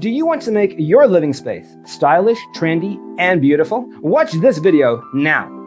Do you want to make your living space stylish, trendy, and beautiful? Watch this video now.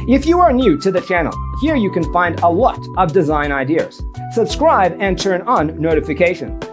If you are new to the channel, here you can find a lot of design ideas. Subscribe and turn on notifications.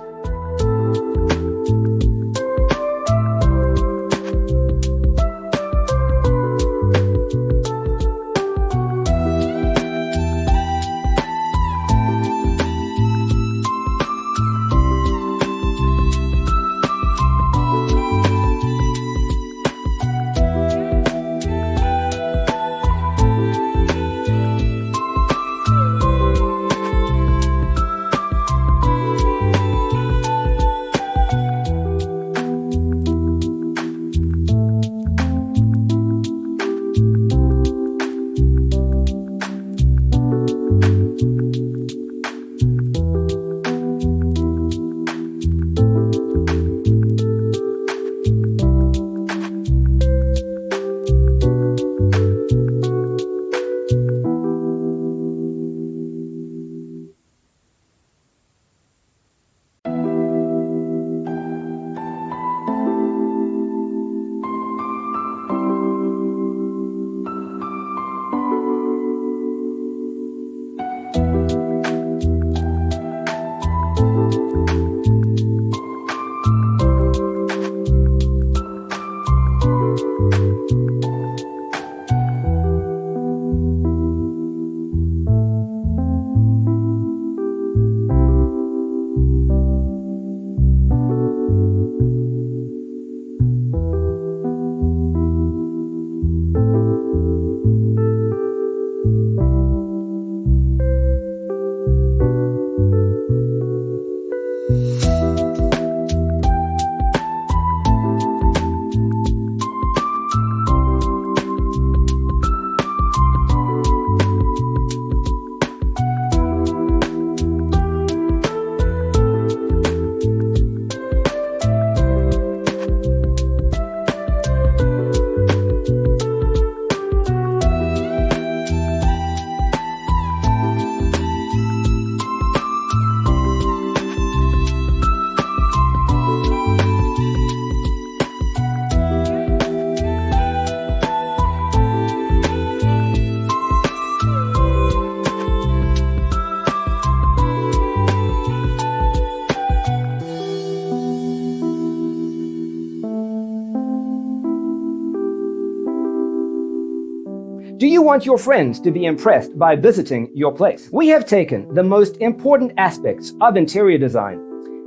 Do you want your friends to be impressed by visiting your place? We have taken the most important aspects of interior design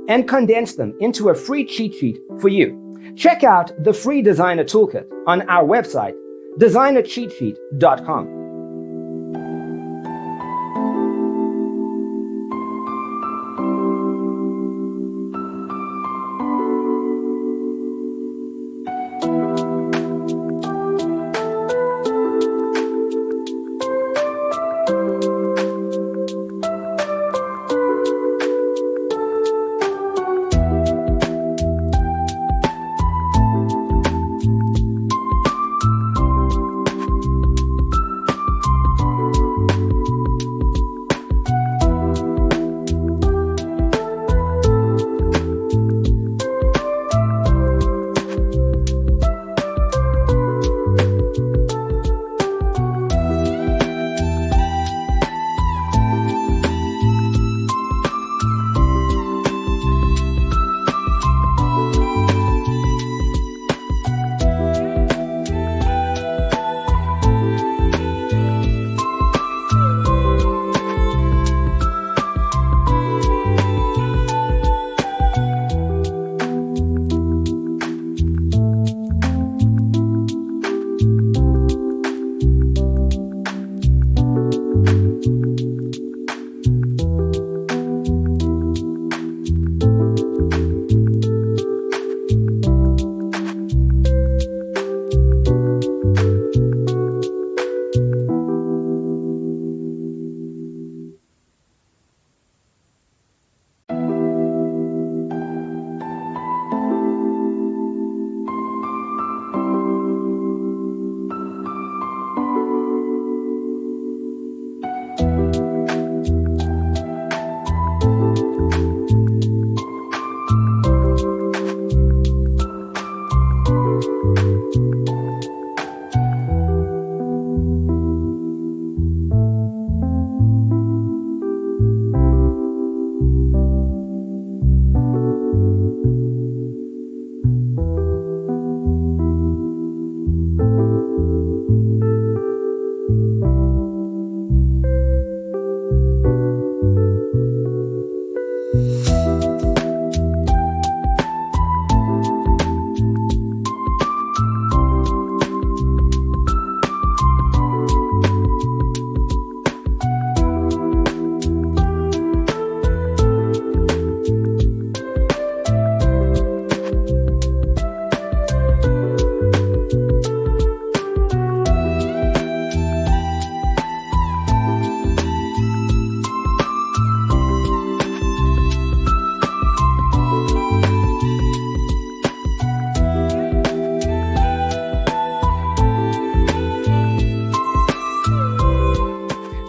and condensed them into a free cheat sheet for you. Check out the free designer toolkit on our website, designercheatsheet.com.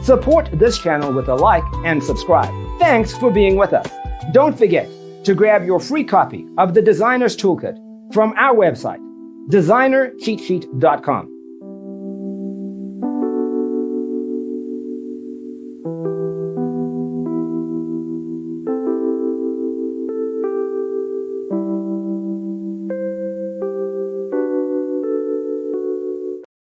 Support this channel with a like and subscribe. Thanks for being with us. Don't forget to grab your free copy of the Designer's Toolkit from our website, designercheatsheet.com.